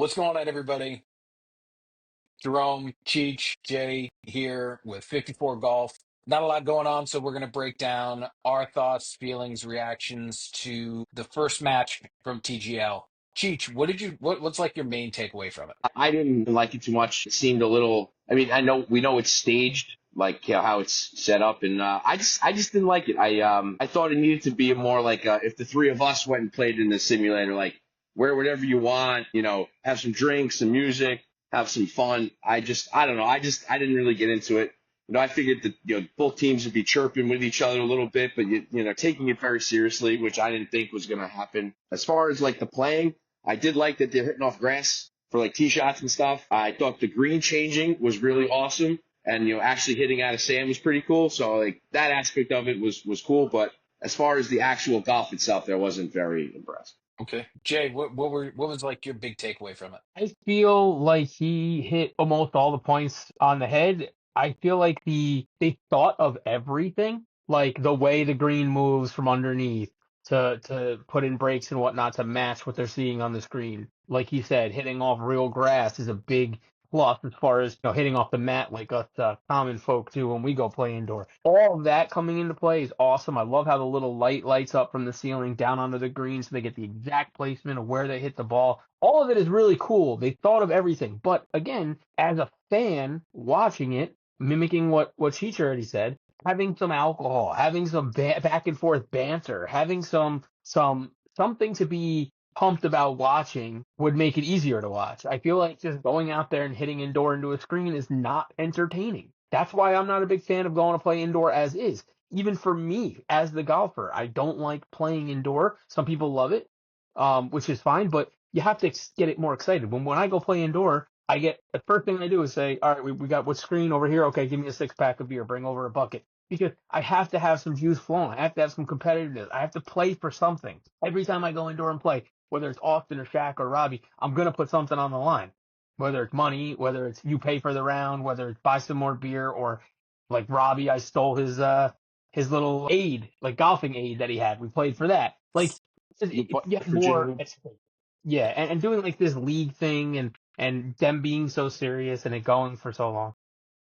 What's going on, everybody? Jerome, Cheech, Jay here with 54 Golf. Not a lot going on, so we're going to break down our thoughts, feelings, reactions to the first match from TGL. Cheech, what's like your main takeaway from it? I didn't like it too much. It seemed a little. I mean, we know it's staged, like how it's set up, and I just didn't like it. I thought it needed to be a more like if the three of us went and played in the simulator, like wear whatever you want, have some drinks, some music, have some fun. I don't know. I didn't really get into it. I figured that both teams would be chirping with each other a little bit, but taking it very seriously, which I didn't think was going to happen. As far as like the playing, I did like that they're hitting off grass for like tee shots and stuff. I thought the green changing was really awesome, and actually hitting out of sand was pretty cool. So like that aspect of it was cool. But as far as the actual golf itself, I wasn't very impressed. Okay. Jay, what was like your big takeaway from it? I feel like he hit almost all the points on the head. I feel like they thought of everything, like the way the green moves from underneath to put in breaks and whatnot to match what they're seeing on the screen. Like he said, hitting off real grass is a big plus as far as hitting off the mat like us common folk do when we go play indoor. All of that coming into play is awesome. I love how the little light lights up from the ceiling down onto the green so they get the exact placement of where they hit the ball. All of it is really cool. They thought of everything. But again, as a fan watching it, mimicking what Cheech already said, having some alcohol, having some back and forth banter, having something to be pumped about watching would make it easier to watch. I feel like just going out there and hitting indoor into a screen is not entertaining. That's why I'm not a big fan of going to play indoor as is. Even for me as the golfer, I don't like playing indoor. Some people love it, which is fine, but you have to get it more excited. When I go play indoor, the first thing I do is say, all right, we got what screen over here? Okay, give me a 6-pack of beer, bring over a bucket. Because I have to have some juice flowing. I have to have some competitiveness. I have to play for something. Every time I go indoor and play, whether it's Austin or Shaq or Robbie, I'm going to put something on the line. Whether it's money, whether it's you pay for the round, whether it's buy some more beer, or like Robbie, I stole his little aid, like golfing aid that he had. We played for that. Like, The you get more. virginity. Yeah, and doing like this league thing and them being so serious and it going for so long.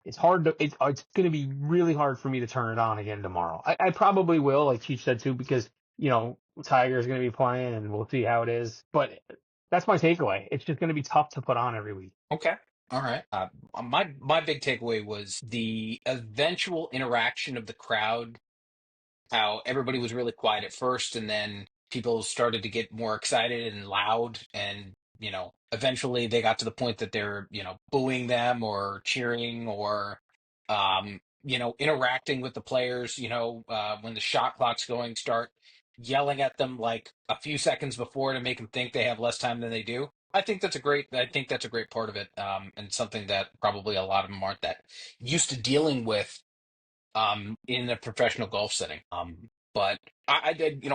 It's hard to it's going to be really hard for me to turn it on again tomorrow. I probably will, like Cheech said too, because Tiger's going to be playing and we'll see how it is. But that's my takeaway. It's just going to be tough to put on every week. Okay. All right. My big takeaway was the eventual interaction of the crowd, how everybody was really quiet at first and then people started to get more excited and loud, and eventually they got to the point that they're booing them or cheering or interacting with the players, when the shot clock's going, start yelling at them like a few seconds before to make them think they have less time than they do. I think that's a great part of it, and something that probably a lot of them aren't that used to dealing with in a professional golf setting. But I did,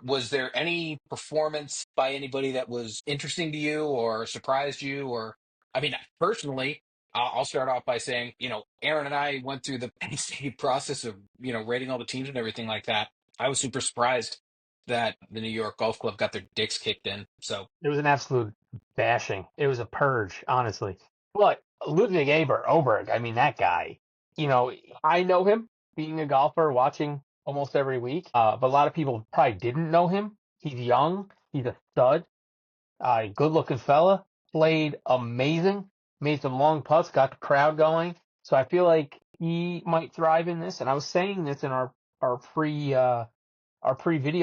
was there any performance by anybody that was interesting to you or surprised you? Or, I mean, personally, I'll start off by saying, Aaron and I went through the painstaking process of, rating all the teams and everything like that. I was super surprised that the New York Golf Club got their dicks kicked in. So, It was an absolute bashing. It was a purge, honestly. But Ludwig Oberg, I mean, that guy, you know, I know him being a golfer, watching almost every week. But a lot of people probably didn't know him. He's young. He's a stud. Good looking fella. Played amazing. Made some long putts. Got the crowd going. So I feel like he might thrive in this. And I was saying this in our pre-video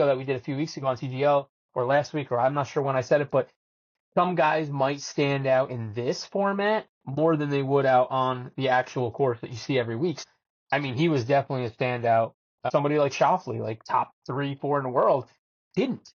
that we did a few weeks ago on TGL, or last week, or I'm not sure when I said it, but some guys might stand out in this format more than they would out on the actual course that you see every week. I mean, he was definitely a standout. Somebody like Shoffley, like top 3, 4 in the world, didn't.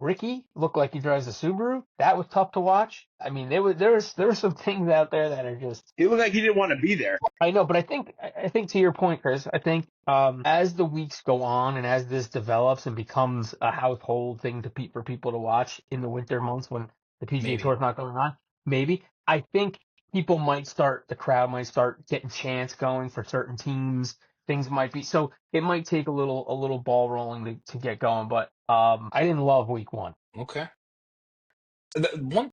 Ricky looked like he drives a Subaru. That was tough to watch. I mean, there were some things out there that are just. He looked like he didn't want to be there. I know, but I think to your point, Chris, I think as the weeks go on and as this develops and becomes a household thing for people to watch in the winter months when the PGA Tour maybe. is not going on, maybe I think the crowd might start getting chants going for certain teams. Things might be so it might take a little ball rolling to get going, but I didn't love week one. Okay.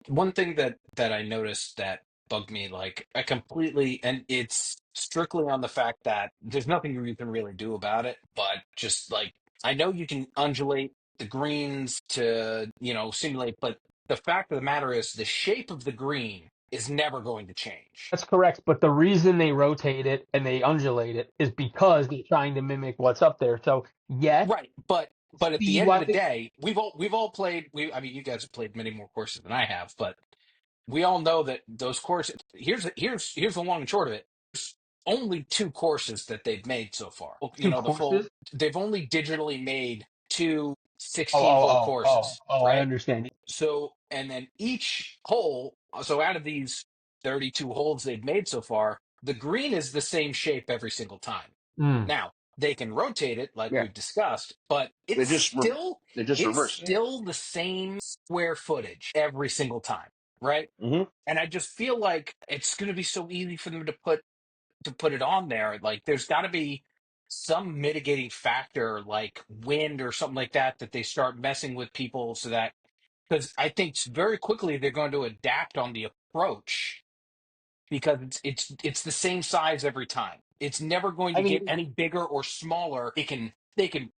One thing that I noticed that bugged me, like I completely, and it's strictly on the fact that there's nothing you can really do about it, but just like I know you can undulate the greens to, simulate, but the fact of the matter is the shape of the green is never going to change. That's correct, but the reason they rotate it and they undulate it is because they're trying to mimic what's up there. So yes, Right, but at the speed end of the wise, day, we've all played. I mean, you guys have played many more courses than I have, but we all know that those courses. Here's the long and short of it. There's only two courses that they've made so far. two The full. courses. They've only digitally made two Oh, 16 hole oh, oh, oh, courses, oh, I right? understand. So, and then each hole. So out of these 32 holes they've made so far, the green is the same shape every single time. Mm. Now they can rotate it like Yeah, we've discussed, but they it's just still they just it's reverse. Yeah. still the same square footage every single time, right? Hmm. And I just feel like it's going to be so easy for them to put it on there. Like there's got to be some mitigating factor, like wind or something like that, that they start messing with people so that because I think very quickly they're going to adapt on the approach because it's the same size every time. It's never going I to get mean, any bigger or smaller. They can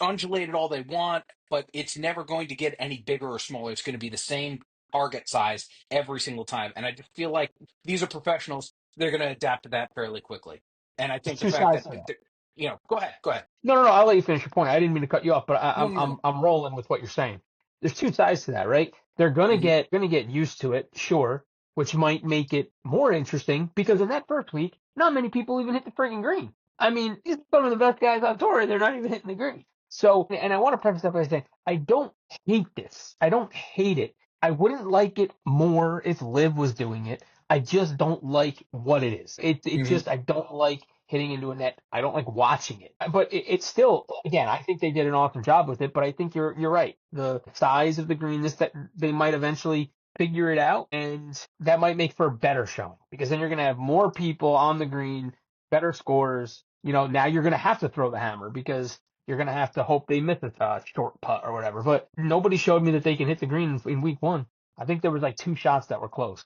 undulate it all they want, but it's never going to get any bigger or smaller. It's going to be the same target size every single time. And I just feel like these are professionals. They're going to adapt to that fairly quickly. And I there's think the two fact sides that, to that. go ahead, go ahead. No, no, no. I'll let you finish your point. I didn't mean to cut you off, but No, no, no. I'm rolling with what you're saying. There's two sides to that, right? They're Mhm. gonna get used to it, sure, which might make it more interesting because in that first week, not many people even hit the freaking green. I mean, these are some of the best guys on tour, they're not even hitting the green. So, and I want to preface that by saying I don't hate this. I don't hate it. I wouldn't like it more if Liv was doing it. I just don't like what it is. It Mhm. just I don't like hitting into a net. I don't like watching it. But it's still again, I think they did an awesome job with it, but I think you're right. The size of the green this that they might eventually figure it out and that might make for a better showing because then you're going to have more people on the green, better scores. Now you're going to have to throw the hammer because you're going to have to hope they miss a short putt or whatever. But nobody showed me that they can hit the green in week one. I think there was like two shots that were close.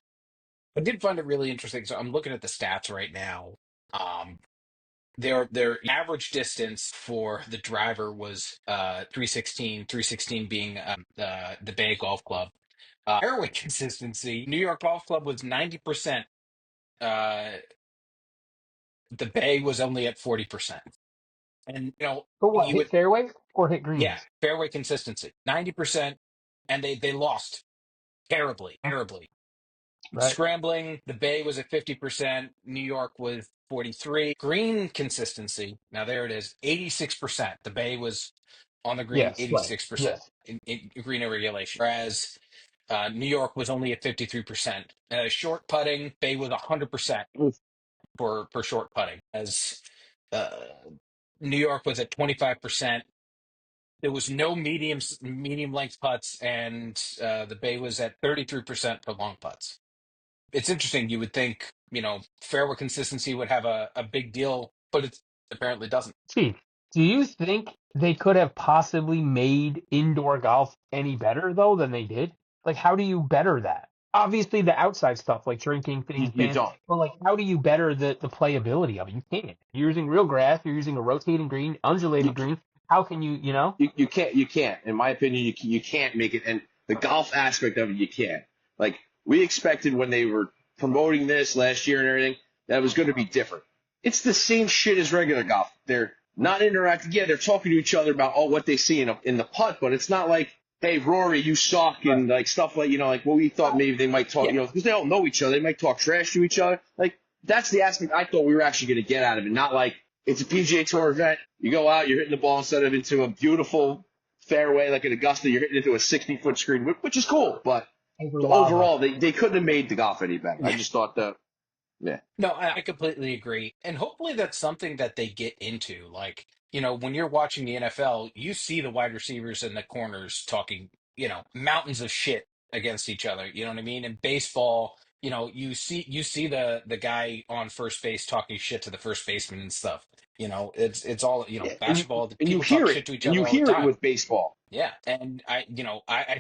I did find it really interesting. So I'm looking at the stats right now. Um, their average distance for the driver was 316 being the Bay Golf Club. Fairway consistency, New York Golf Club was 90%. Uh, the Bay was only at 40%. And For what? you Hit would fairway or hit yeah, greens? fairway consistency, 90%, and they lost terribly, terribly. Right. Scrambling, the Bay was at 50%, New York was 43. Green consistency, now there it is, 86%. The Bay was on the green Yes. Right. 86% Yes. in green regulation, whereas New York was only at 53%. Short putting, Bay was 100% Oof. for short putting, as uh, New York was at 25%. There was no medium length putts, and the Bay was at 33% for long putts. It's interesting. You would think, fairway consistency would have a big deal, but it apparently doesn't. Steve, do you think they could have possibly made indoor golf any better though than they did? Like, how do you better that? Obviously, the outside stuff like drinking You, things, you fans. don't. But like, how do you better the playability of it? You can't. You're using real grass. You're using a rotating green, You undulated green. How can you? You know? you can't. In my opinion, you can't make it. And the golf aspect of it, you can't. Like we expected when they were promoting this last year and everything, that it was going to be different. It's the same shit as regular golf. They're not interacting. Yeah, they're talking to each other about what they see in the putt, but it's not like, hey, Rory, you suck, Right. and like stuff like like what we thought maybe they might talk, Yeah. because they don't know each other. They might talk trash to each other. Like that's the aspect I thought we were actually going to get out of it, not like it's a PGA Tour event. You go out, you're hitting the ball instead of into a beautiful fairway like at Augusta, you're hitting into a 60-foot screen, which is cool. But Over the lava. overall, they couldn't have made the golf any better. I Yeah. just thought that, yeah. No, I completely agree. And hopefully that's something that they get into. Like, when you're watching the NFL, you see the wide receivers and the corners talking, mountains of shit against each other. You know what I mean? In baseball, you see the guy on first base talking shit to the first baseman and stuff. It's all Yeah, basketball. and you People talk hear it, shit to each and other you all the hear it time. with baseball. Yeah, and I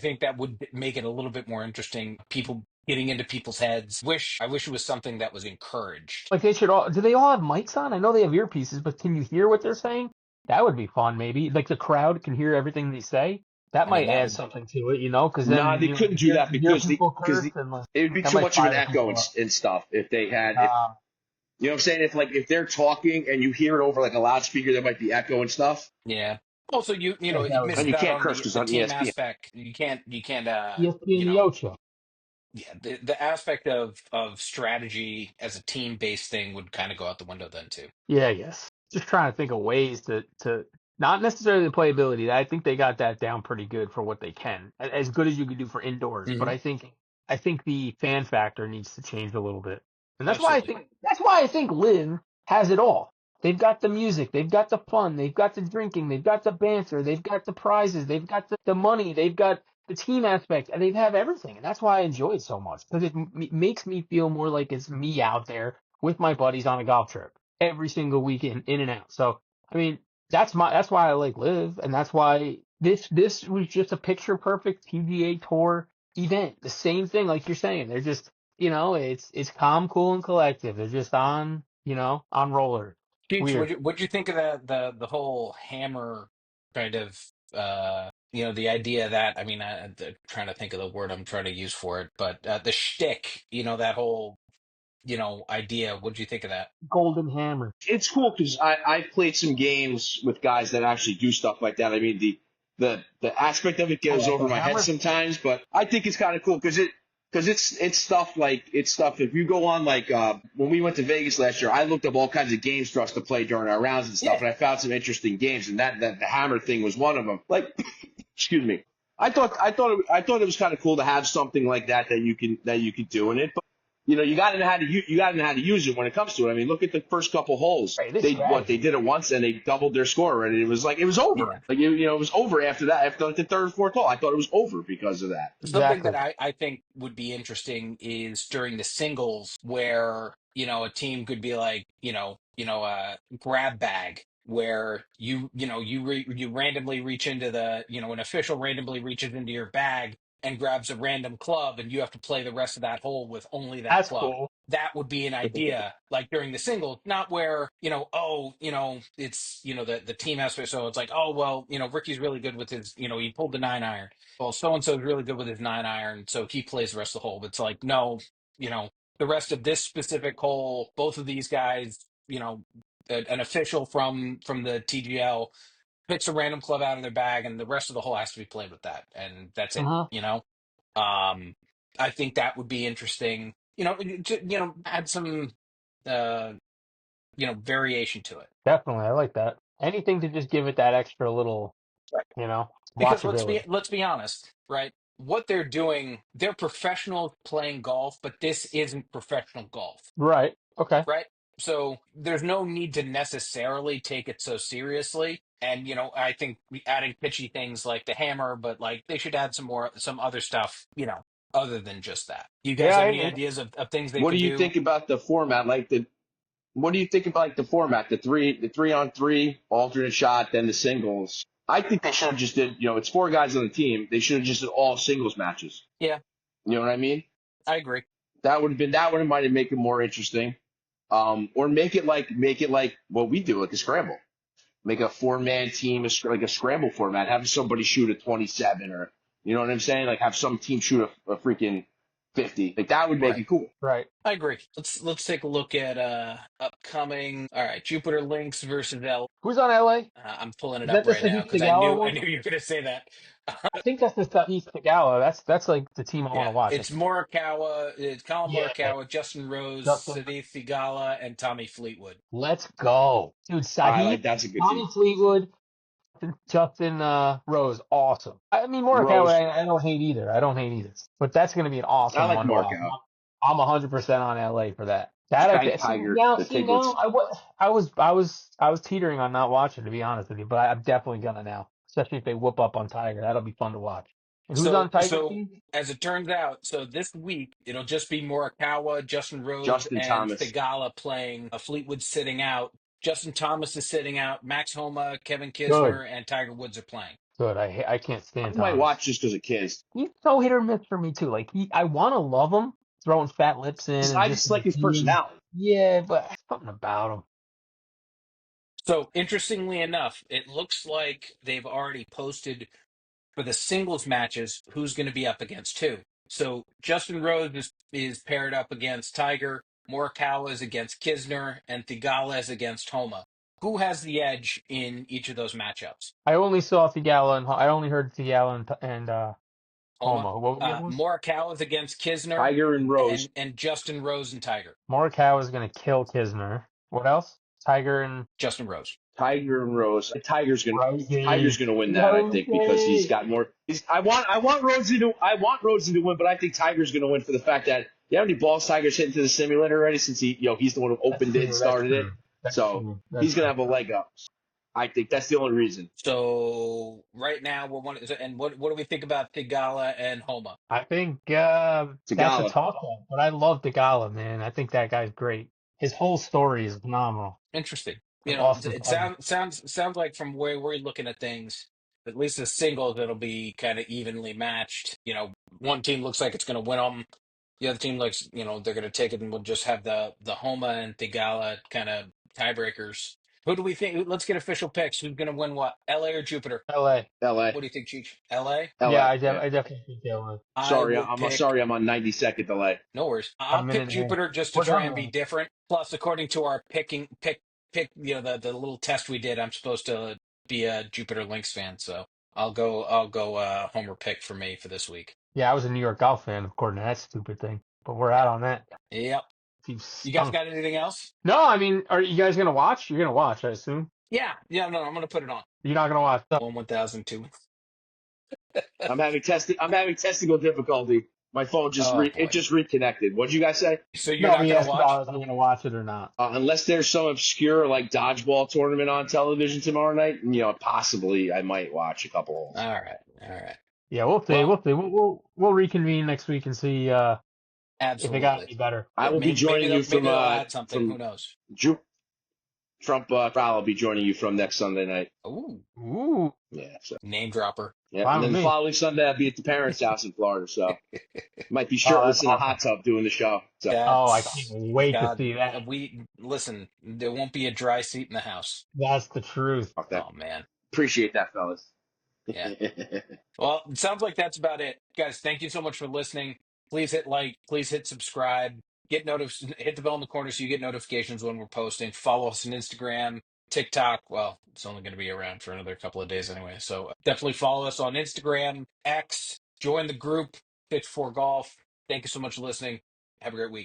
think that would make it a little bit more interesting. People getting into people's heads. I wish it was something that was encouraged. Like they should all. Do they all have mics on? I know they have earpieces, but can you hear what they're saying? That would be fun. Maybe like the crowd can hear everything they say. That I mean, might that add would something to it, because Nah, then they couldn't you do that you hear because people because curse and like it would be that too might much of an fire echo people up. and stuff if they had if Uh, you know what I'm saying, if they're talking and you hear it over like a loudspeaker, there might be echo and stuff, yeah. Also, you that would and be missed you out can't on curse the because the on team ESPN. aspect. You can't ESPN the Ocho. yeah, the aspect of strategy as a team based thing would kind of go out the window then too. Yeah, yes. Just trying to think of ways to not necessarily the playability. I think they got that down pretty good for what they can, as good as you could do for indoors. But Hmm. I think the fan factor needs to change a little bit, and Absolutely. that's why I think Live has it all. They've got the music, they've got the fun, they've got the drinking, they've got the banter, they've got the prizes, they've got the money, they've got the team aspect, and they have everything. And that's why I enjoy it so much because makes me feel more like it's me out there with my buddies on a golf trip every single weekend, in and out. So I mean, that's why I like Live, and that's why this was just a picture perfect PGA Tour event. The same thing, like you're saying. They're just it's calm, cool, and collective. They're just on roller. Cheech, Weird. what'd you think of the whole hammer kind of the idea that I mean I'm trying to think of the word I'm trying to use for it, but the shtick, that whole idea. What'd you think of that? Golden Hammer. It's cool because I played some games with guys that actually do stuff like that. I mean the aspect of it Oh, goes like over the my head hammer? sometimes, but I think it's kind of cool because it's stuff like it's stuff. If you go on like when we went to Vegas last year, I looked up all kinds of games for us to play during our rounds and stuff, Yeah. and I found some interesting games, and that the hammer thing was one of them. Like, excuse me. I thought it was kind of cool to have something like that you can do in it, but you got to know how to you got to know how to use it when it comes to it. I mean, look at the first couple holes. Right, this They strategy. did it once and they doubled their score, and it was over. Yeah. Like it was over after that. After like the third or fourth hole, I thought it was over because of that. Something that Exactly. I think would be interesting is during the singles where, a team could be like, grab bag where you randomly reach into an official randomly reaches into your bag and grabs a random club and you have to play the rest of that hole with only that That's club. cool. That would be an idea like during the single, not where, it's, the team aspect. So it's like, oh, well, Ricky's really good with his, he pulled the 9 iron. Well, so and so is really good with his 9 iron, so he plays the rest of the hole. But it's like, no, you know, the rest of this specific hole, both of these guys, an official from the TGL picks a random club out of their bag, and the rest of the hole has to be played with that, and that's it. Uh-huh. Um, I think that would be interesting. Add some, uh, variation to it. Definitely. I like that. Anything to just give it that extra little, Because let's be watchability. let's be honest, right? What they're doing, they're professional playing golf, but this isn't professional golf, Right. Okay. right? So there's no need to necessarily take it so seriously. And I think adding pitchy things like the hammer, but like they should add some other stuff, other than just that. Do you guys Yeah, have I any agree. ideas of things they What do could you do? think about the format? What do you think about like the format? The three on three alternate shot, then the singles. I think they should have just did. It's four guys on the team. They should have just did all singles matches. Yeah, You know what I mean? I agree. That would have might have make it more interesting. Or make it like what we do, like a scramble. Make a four-man team, like a scramble format. Have somebody shoot a 27, or you know what I'm saying? Like have some team shoot a freaking 50. Like that would make Right. it cool. Right. I agree. Let's take a look at upcoming. All right, Jupiter Lynx versus L. Who's on LA? I'm pulling it Is up that the right now Sahith because Theegala I one? knew you were going to say that. I think that's the Sahith Theegala. That's like the team I want Yeah, to watch. I it's think. Morikawa, it's Colin Yeah. Morikawa, Justin Rose, Justin. Sadiq Thigala, and Tommy Fleetwood. Let's go, dude. I Sahith, like that's a good team. Tommy Fleetwood, Justin Rose, awesome. I mean, Morikawa, Rose. I don't hate either. I don't hate either. But that's going to be an I awesome like one to watch. Markout. I'm 100% on LA for that. That Sky see Tiger, now, the see now, Piglets. I was teetering on not watching, to be honest with you. But I'm definitely gonna now, especially if they whoop up on Tiger. That'll be fun to watch. And who's So, on Tiger's so team? as it turns out, so this week it'll just be Morikawa, Justin Rose, Justin and Thomas. Thigala playing. Fleetwood sitting out. Justin Thomas is sitting out. Max Homa, Kevin Good, Kisner, and Tiger Woods are playing. good. I can't I stand might Thomas. watch just because of Kiss. He's so hit or miss for me too. Like I want to love him, throwing fat lips in and I just just like his being, personality. yeah, but something about him. So interestingly enough, it looks like they've already posted for the singles matches who's going to be up against who. So Justin Rose is paired up against Tiger, Morikawa is against Kisner, and Thigala is against Homa. Who has the edge in each of those matchups? I only saw Thigala and I only heard Thigala and Homa. Homa. What was Morikawa is against Kisner, Tiger and Rose. and Justin Rose and Tiger. Morikawa is gonna kill Kisner. What else? Tiger and Justin Rose. Tiger and Rose. Tiger's Rosie. gonna win that, I think, because he's Rosie. got more. I want Rosie to win, but I think Tiger's gonna win for the fact that you know how many balls Tiger's hitting to the simulator already since he's the one who That's opened it and true. That's started it. true. That's So true. That's he's gonna true. have a leg up. I think that's the only reason. So right now we're one. And what do we think about Thigala and Homa? I think that's a Tagala. tough one, but I love Thigala, man. I think that guy's great. His whole story is phenomenal. Interesting. From Austin. It sounds like from where we're looking at things, at least the singles, it'll be kind of evenly matched. One team looks like it's going to win them. The other team looks, they're going to take it, and we'll just have the Homa and Thigala kind of tiebreakers. Who do we think? Let's get official picks. Who's going to win what? LA or Jupiter? LA. L.A. What do you think, Cheech? LA? Yeah, L.A. Yeah. I definitely think LA. I Sorry, will I'm pick. sorry. I'm on 92nd delay. No worries. A I'll pick minute and a half. Jupiter just to We're try done and be already. different. Plus, according to our pick, the little test we did, I'm supposed to be a Jupiter Lynx fan, so I'll go homer pick for me for this week. Yeah, I was a New York Golf fan according to that stupid thing, but we're Yeah. out on that. Yep. Team You guys stunk. got anything else? No, I mean, are you guys gonna watch? You're gonna watch, I assume. Yeah. Yeah, no, I'm gonna put it on. You're not gonna watch. No. 1,002. I'm having technical difficulty. My phone Oh it boy. just reconnected. What'd you guys say? So you're No, not we gonna asked watch? about if we're gonna watch it or not. Unless there's some obscure like dodgeball tournament on television tomorrow night, possibly I might watch a couple holes. All right. All right. Yeah, we'll see. Well, We'll see. We'll reconvene next week and see if it got absolutely. any better. I will be Maybe joining they'll you maybe from they'll add something. Who from knows? Ju- Trump trial. I'll be joining you from next Sunday night. Ooh, Ooh, Yeah. So name dropper. yeah, fine and with then the me. following Sunday I'll be at the parents' house in Florida. So might be Oh, that's shirtless in a awesome. hot tub doing the show. So Oh, I can't That's wait to God. see that. We listen. There won't be a dry seat in the house. That's the truth. fuck that. Oh man. Appreciate that, fellas. Yeah. Well, it sounds like that's about it, guys. Thank you so much for listening. Please hit like. Please hit subscribe. Hit the bell in the corner so you get notifications when we're posting. Follow us on Instagram, TikTok. Well, it's only going to be around for another couple of days anyway. So definitely follow us on Instagram, X. Join the group, Pitch for Golf. Thank you so much for listening. Have a great week.